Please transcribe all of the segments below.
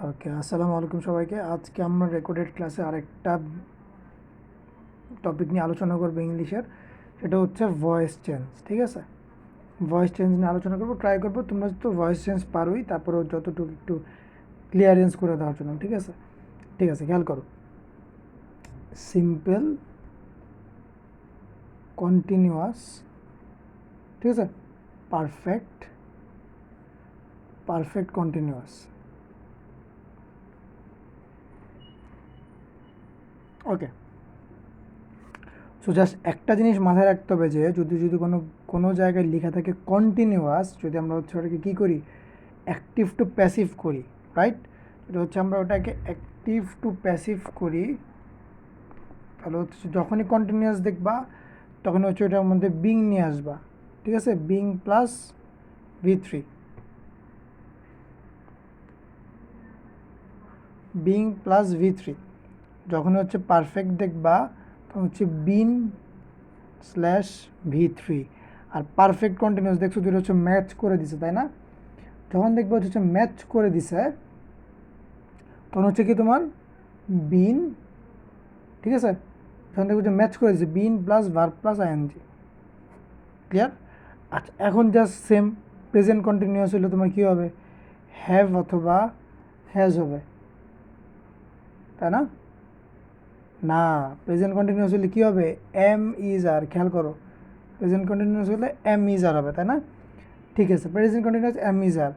ওকে, আসসালামু আলাইকুম সবাইকে। আজকে আমরা রেকর্ডেড ক্লাসে আরেকটা টপিক নিয়ে আলোচনা করবো ইংলিশের। সেটা হচ্ছে ভয়েস চেঞ্জ। ঠিক আছে, ভয়েস চেঞ্জ নিয়ে আলোচনা করবো, ট্রাই করবো তোমরা তো ভয়েস চেঞ্জ পারোই, তারপরেও যতটুকু একটু ক্লিয়ারেন্স করে দেওয়ার জন্য। ঠিক আছে, ঠিক আছে, খেয়াল করো। সিম্পল, কন্টিনিউয়াস, ঠিক আছে, পারফেক্ট, পারফেক্ট কন্টিনিউয়াস। ওকে, সো জাস্ট একটা জিনিস মাথায় রাখতে হবে যে যদি যদি কোনো জায়গায় লেখা থাকে কন্টিনিউয়াস, যদি আমরা হচ্ছে ওটাকে কী করি, অ্যাক্টিভ টু প্যাসিভ করি, রাইট? এটা হচ্ছে আমরা ওটাকে অ্যাক্টিভ টু প্যাসিভ করি, তাহলে হচ্ছে যখনই কন্টিনিউয়াস দেখবা তখন হচ্ছে ওটার মধ্যে বিং নিয়ে আসবা। ঠিক আছে, being plus V3, being plus V3। যখন হচ্ছে পারফেক্ট দেখবা তখন হচ্ছে বিন স্ল্যাশ V3। আর পারফেক্ট কন্টিনিউয়াস দেখছো দুটো হচ্ছে ম্যাচ করে দিছে, তাই না? যখন দেখবো হচ্ছে ম্যাচ করে দিছে তখন হচ্ছে কি তোমার বিন, ঠিক আছে, যখন দেখবো যে ম্যাচ করে দিচ্ছে been plus verb plus ING. Clear? আচ্ছা, এখন জাস্ট সেম প্রেজেন্ট কন্টিনিউয়াস হলে তোমার কী হবে, হ্যাভ অথবা হ্যাজ হবে, তাই না? না, প্রেজেন্ট কন্টিনিউয়াস হলে কী হবে, এম ইজ আর। খেয়াল করো, প্রেজেন্ট কন্টিনিউয়াস হলে এম ইজ আর হবে, তাই না? ঠিক আছে, প্রেজেন্ট কন্টিনিউয়াস এম ইজ আর।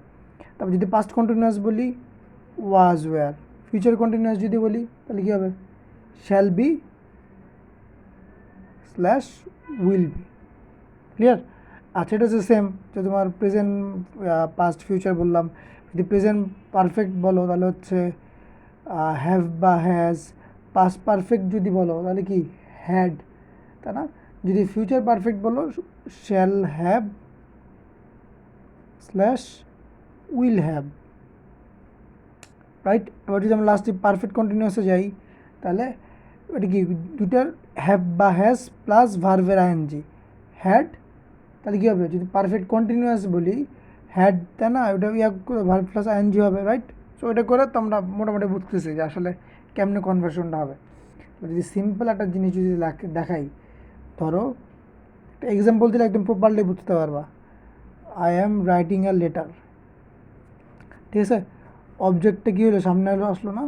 তারপর যদি পাস্ট কন্টিনিউয়াস বলি ওয়াজ ওয়্যার। ফিউচার কন্টিনিউয়াস যদি বলি তাহলে কী হবে, shall be slash will be. Clear? আচ্ছা, এটা হচ্ছে সেম যে তোমার প্রেজেন্ট পাস্ট ফিউচার বললাম। যদি প্রেজেন্ট পারফেক্ট বলো তাহলে হচ্ছে হ্যাভ বা হ্যাজ। পাস্ট পারফেক্ট যদি বলো তাহলে কি হ্যাড, তাই না? যদি ফিউচার পারফেক্ট বলো shall have slash will have, right? এবার যদি আমরা লাস্টে পারফেক্ট কন্টিনিউয়াসে যাই তাহলে এটা কি দুটার হ্যাভ বা হ্যাজ প্লাস ভার্ভের আইএনজি, হ্যাড। তাহলে কী হবে, যদি পারফেক্ট কন্টিনিউয়াস বলি হ্যাড, তাই না, ওটা ভার্ব প্লাস আইএনজি হবে, রাইট? সো এটা করে তো আমরা মোটামুটি বুঝতেছি যে আসলে কেমনে কনভার্সনটা হবে। যদি সিম্পল একটা জিনিস যদি দেখাই, ধরো একটা এক্সাম্পল দিলে একদম প্রপারলি বুঝতে পারবা। I am writing a letter, ঠিক আছে, অবজেক্টটা কী হলো, সামনে হলো, আসলো না,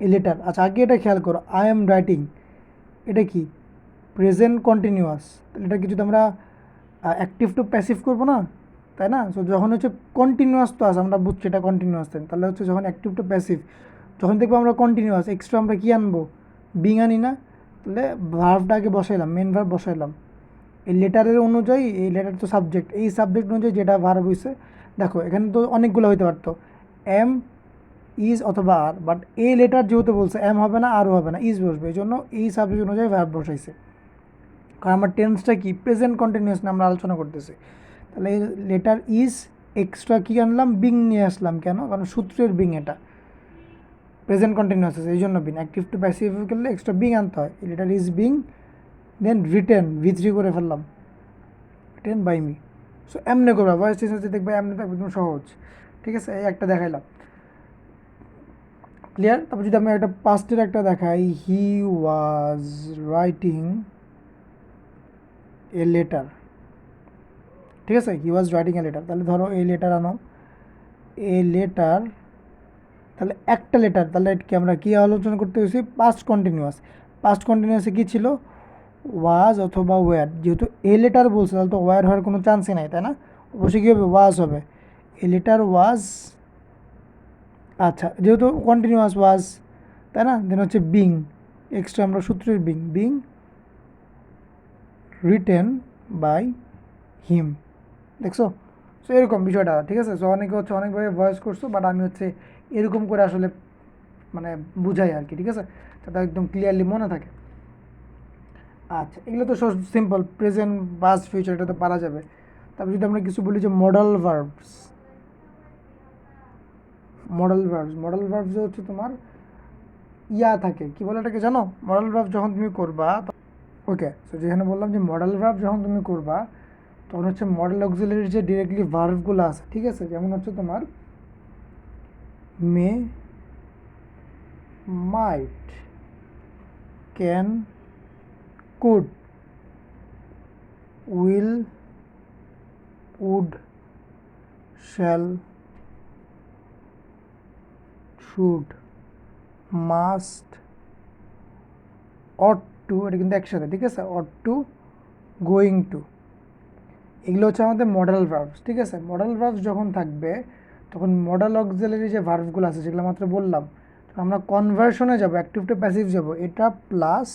এ লেটার। আচ্ছা, আগে এটা খেয়াল করো, আই অ্যাম রাইটিং, এটা কি প্রেজেন্ট কন্টিনিউয়াস, তাহলে এটা কি যদি আমরা অ্যাক্টিভ টু প্যাসিভ করবো না, তাই না? সো যখন হচ্ছে কন্টিনিউয়াস তো আছে, আমরা বুঝছি এটা কন্টিনিউয়াস, তাহলে হচ্ছে যখন অ্যাক্টিভ টু প্যাসিভ, যখন দেখবো আমরা কন্টিনিউয়াস, এক্সট্রা আমরা কী আনবো, বিং আনি না? তাহলে ভার্বটা আগে বসাইলাম, মেন ভার্ব বসাইলাম। এই লেটারের অনুযায়ী, এই লেটার তো সাবজেক্ট, এই সাবজেক্ট অনুযায়ী যেটা ভার্ব হয়েছে, দেখো এখানে তো অনেকগুলো হইতে পারতো, এম ইজ অথবা আর, বাট এই লেটার যেহেতু বলছে এম হবে না, আরও হবে না, ইজ বসবে, এই জন্য এই সাবজেক্ট অনুযায়ী ভার্ব বসাইছে। কারণ আমার টেন্সটা কি প্রেজেন্ট কন্টিনিউয়াস নিয়ে আমরা আলোচনা করতেছি। তাহলে এই লেটার ইজ এক্সট্রা কী আনলাম, বিং নিয়ে আসলাম। কেন? কারণ সূত্রের বিং, এটা প্রেজেন্ট কন্টিনিউয়াস আছে এই জন্য বিং। অ্যাক্টিভ টু প্যাসিভ করলে এক্সট্রা বিং আনতে হয়। এই letter is being, then written V3 করে ফেললাম, রিটেন বাই মি। সো এমনি করবা, ভয়েস চেঞ্জ হচ্ছে দেখবে এমনি থাকবে, একদম সহজ। ঠিক আছে, এই একটা দেখাইলাম, ক্লিয়ার? তারপর যদি আমি একটা পাস্টের একটা দেখাই, হি ওয়াজ রাইটিং এ লেটার, ঠিক আছে, হি ওয়াজ রাইটিং এ লেটার। তাহলে ধরো এই লেটার আনো, এ লেটার, তাহলে একটা লেটার, তাহলে কি আমরা কী আলোচনা করতে হয়েছি, পাস্ট কন্টিনিউয়াস। পাস্ট কন্টিনিউয়াসে কী ছিল, ওয়াজ অথবা ওয়্যার। যেহেতু এ লেটার বলছে তাহলে তো ওয়্যার হওয়ার কোনো চান্সই নাই, তাই না? অবশ্যই কী হবে, ওয়াজ হবে। এ লেটার ওয়াজ, আচ্ছা, যেহেতু কন্টিনিউয়াস ওয়াজ, তাই না, দেন হচ্ছে বিং, এক্সট্রা আমরা সূত্রের being, being written by him. দেখছো? সো এরকম বিষয়টা, ঠিক আছে। সো অনেকে হচ্ছে অনেকভাবে ভয়েস করছো, বাট আমি হচ্ছে এরকম করে আসলে মানে বুঝাই আর কি, ঠিক আছে, যাতে একদম ক্লিয়ারলি মনে থাকে। আচ্ছা, এগুলো তো সিম্পল, প্রেজেন্ট পাস্ট ফিউচার, এটা তো পারা যাবে। তারপর যদি আমরা কিছু বলি যে modal verbs, modal verbs, modal verbs হচ্ছে তোমার ইয়া থাকে, কি বলে এটাকে জানো? মডাল ভার্ব যখন তুমি করবা, ওকে, তো যেখানে বললাম যে মডাল ভার্ব যখন তুমি করবা তখন হচ্ছে মডেল অক্সিলারির যে ডিরেক্টলি ভার্বগুলো আছে, ঠিক আছে, যেমন হচ্ছে তোমার may, might, can, could, will, would, shall, should, must, ought to, এটা কিন্তু একসাথে, ঠিক আছে, অট টু, গোয়িং টু, এগুলো হচ্ছে আমাদের মডেল ভার্বস, ঠিক আছে। মডেল ভার্বস যখন থাকবে তখন মডেল অক্সিলারি যে ভার্বগুলো আছে সেগুলো মাত্র বললাম, তো আমরা কনভার্সনে যাব, অ্যাক্টিভ টু প্যাসিভ যাব, এটা প্লাস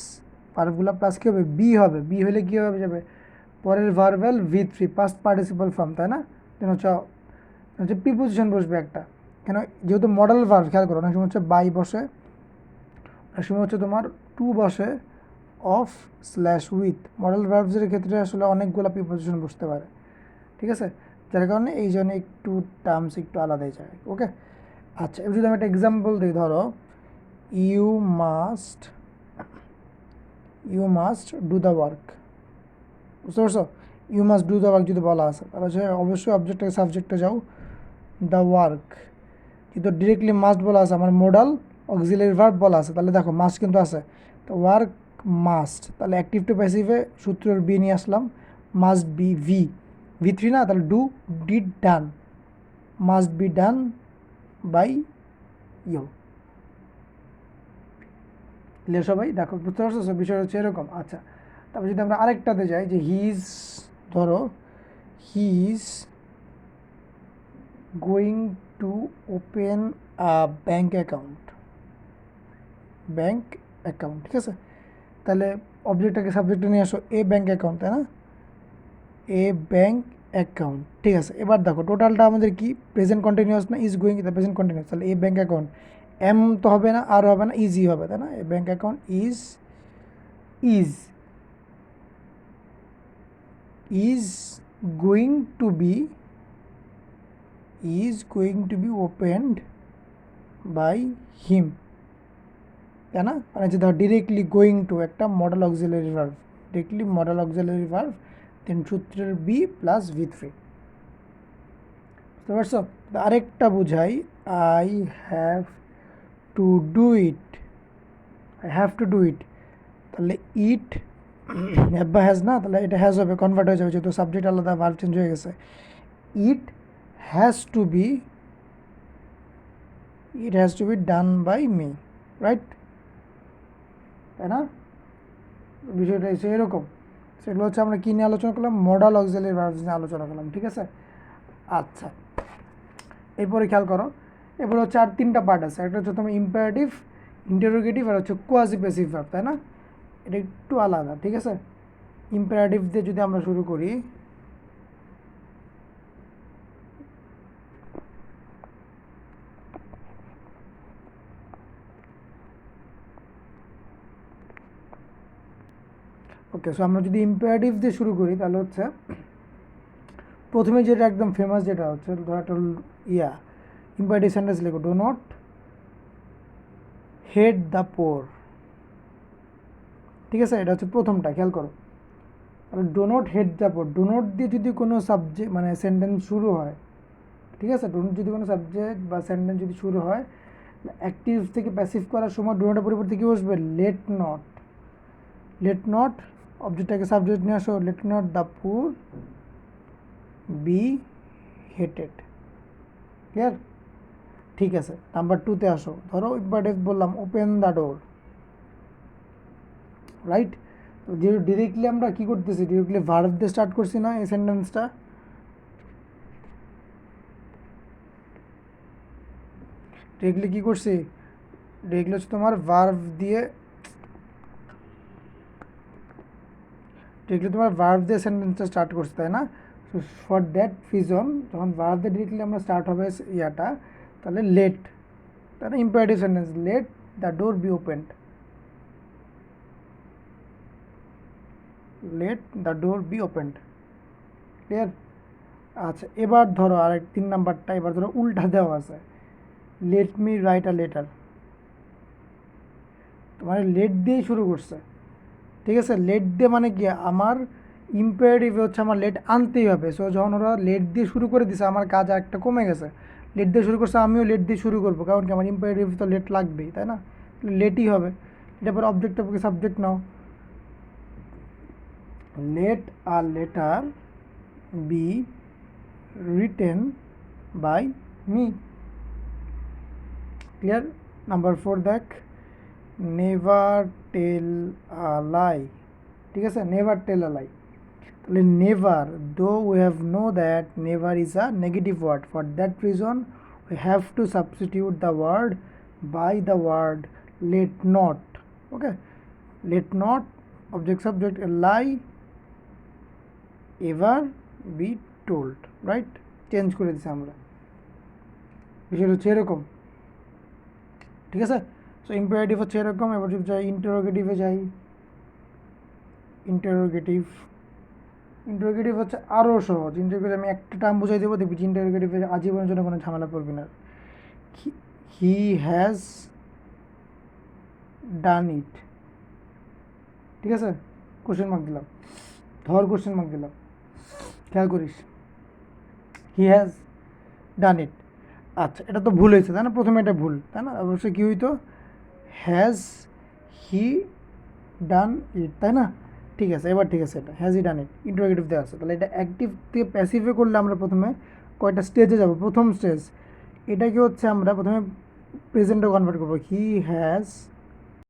ভার্বগুলো প্লাস কী হবে, বি হবে, বি হলে কী হবে যাবে পরের verbal V3 past participle form, তাই না, দেন হচ্ছে প্রিপোজিশন বসবে একটা, কেন যেহেতু মডেল ভার্ব, খেয়াল করো অনেক সময় হচ্ছে বাই বসে, অনেক সময় হচ্ছে তোমার টু বসে, অফ স্ল্যাশ উইথ, মডেল ভার্বসের ক্ষেত্রে আসলে অনেকগুলো প্রিপোজিশন বসতে পারে, ঠিক আছে, যার কারণে এই জন্য একটু টার্মস একটু আলাদাই যায়, ওকে। আচ্ছা, এবার যদি আমি একটা এক্সাম্পল দিই, ধরো you must do the work, বুঝতে পারছো, you must do the work যদি বলা আছে তাহলে হচ্ছে অবশ্যই অবজেক্ট থেকে সাবজেক্টে যাও, দ্য ওয়ার্ক, কিন্তু ডিরেক্টলি মাস্ট বলা আছে, আমার মডাল অক্সিলারি ভার্ব বলা আছে, তাহলে দেখো মাস্ট কিন্তু আছে, তো ওয়ার্ক মাস্ট, তাহলে অ্যাক্টিভ টু প্যাসিভে সূত্রের বি নিয়ে আসলাম, মাস্ট বি V3 না, তাহলে do, did, done, must be done by you, clear সবাই, দেখো বুঝতে পারছো, সব বিষয় হচ্ছে এরকম। আচ্ছা, তারপর যদি আমরা আরেকটাতে যাই যে হিজ, ধরো his going to open a bank account, ঠিক আছে, তাহলে অবজেক্টটাকে সাবজেক্টে নিয়ে আসো, এ ব্যাঙ্ক অ্যাকাউন্ট, তাই না, এ ব্যাঙ্ক অ্যাকাউন্ট, ঠিক আছে। এবার দেখো টোটালটা আমাদের কি প্রেজেন্ট কন্টিনিউয়াস না ইজ গোয়িং, প্রেজেন্ট কন্টিনিউয়াস, তাহলে এ ব্যাঙ্ক অ্যাকাউন্ট, এম তো হবে না, আর হবে না, ইজি হবে, তাই না, a bank account is is is going to be opened by him, তাই না, মানে যে ধর ডিরেক্টলি গোয়িং টু একটা modal auxiliary verb, directly modal auxiliary verb, then সূত্রের বি প্লাস V3, বুঝতে পারছো। আরেকটা বুঝাই, I have to do it, তাহলে ইট হ্যাভ বা হ্যাজ না, তাহলে এটা হ্যাজ হবে, কনভার্ট হয়ে যাবে, যেহেতু সাবজেক্ট আলাদা ভার্ব চেঞ্জ হয়ে গেছে, it has to be done by me, right, তাই না, বিষয়টা এসে এরকম, সেগুলো হচ্ছে আমরা কী নিয়ে আলোচনা করলাম, মডাল অক্সিলারি ভার্বস নিয়ে আলোচনা করলাম, ঠিক আছে। আচ্ছা, এরপরে খেয়াল করো, এরপরে হচ্ছে আর তিনটা পার্ট আছে, একটা হচ্ছে তোমার ইম্পারেটিভ, ইন্টারোগেটিভ, আর হচ্ছে কোয়াজি প্যাসিভ ভার্ব, তাই না, এটা একটু আলাদা, ঠিক আছে। ইম্পারেটিভ দিয়ে যদি আমরা শুরু করি, ওকে, সো আমরা যদি ইম্পারেটিভ দিয়ে শুরু করি তাহলে হচ্ছে প্রথমে যেটা একদম ফেমাস যেটা হচ্ছে, ধরো একটা ইম্পারেটিভ সেন্টেন্স লেখো, do not hate the poor, ঠিক আছে, এটা হচ্ছে প্রথমটা, খেয়াল করো, তাহলে do not hate the poor, do not দিয়ে যদি কোনো সাবজেক্ট মানে সেন্টেন্স শুরু হয়, ঠিক আছে, ডো নট যদি কোনো সাবজেক্ট বা সেন্টেন্স যদি শুরু হয়, অ্যাক্টিভ থেকে প্যাসিভ করার সময় ডো নটের পরিবর্তে কী বসবে, লেট নট, অবজেক্টটাকে সাবজেক্ট নিয়ে আসো, let not the poor be hated, clear, ঠিক আছে। নাম্বার 2-তে আসো, ধরো ইম্পারেটিভ বললাম ওপেন দ্য ডোর, রাইট, তো ডিরেক্টলি আমরা কী করতেছি, ডিরেক্টলি ভার্ব দিয়ে স্টার্ট করছি না এই সেন্টেন্সটা, ডিরেক্টলি কী করছি, ডিরেক্টলি হচ্ছে তোমার ভার্ব দিয়ে সেন্টেন্সটা স্টার্ট করছি, তাই না, সো ফর দ্যাট রিজন যখন ভার্ব দিয়ে ডিরেক্টলি আমরা স্টার্ট হবে ইয়াটা, তাহলে লেট, তাই না, imperative sentence, let the door be opened, clear. আচ্ছা, এবার ধরো আরেক 3 নাম্বারটা, এবার ধরো উল্টা দেওয়া আছে, let me write a letter, তোমার লেট দিয়েই শুরু করছে, ঠিক আছে, লেট দিয়ে মানে কি আমার ইম্পারেটিভ হচ্ছে আমার লেট আনতেই হবে, সো যখন ওরা লেট দিয়ে শুরু করে দিছে আমার কাজ একটা কমে গেছে, লেট দিয়ে শুরু করছে, আমিও লেট দিয়ে শুরু করবো, কারণ কি আমার ইম্পারেটিভ তো লেট লাগবেই, তাই না, লেটই হবে। এটা পরে অবজেক্টের পক্ষে সাবজেক্ট নাও, let a letter be written by me. Clear? Number 4 দেখ, নেভার টেল আ লাই। ঠিক আছে, নেভার টেল আ লাই। তাহলে never, though we have know that never is a negative word, for that reason we have to substitute the word by the word let not. Okay, let not object subject, a lie ever be told, right? Change করে দিছি আমরা, বিষয়টা হচ্ছে এরকম। ঠিক আছে, so imperative হচ্ছে এরকম। এবার যদি যাই ইন্টারোগেটিভে যাই, ইন্টারোগেটিভ ইন্টারোগেটিভ হচ্ছে আরও সহজ। ইন্টারোগেটিভ আমি একটা টার্ম বুঝাই দেবো, দেখবি ইন্টারোগেটিভে আজীবনের জন্য কোনো ঝামেলা পড়বি না। হি হ্যাজ ডান ইট। ঠিক আছে, কোশ্চেন মার্ক দিলাম, ধর কোশ্চেন মার্ক দিলাম, খেয়াল করিস, হি হ্যাজ ডান ইট। আচ্ছা, এটা তো ভুল হয়েছে তাই না, প্রথমে এটা ভুল তাই না, অবশ্যই কী হইতো, হ্যাজ হি ডান ইট, তাই না? ঠিক আছে, এবার ঠিক আছে, এটা has he done it interrogative দেওয়া আছে। তাহলে এটা অ্যাক্টিভ থেকে প্যাসিভে করলে আমরা প্রথমে কয়টা স্টেজে যাব। প্রথম স্টেজ, এটাকে হচ্ছে আমরা প্রথমে প্রেজেন্টে কনভার্ট করবো, হি হ্যাজ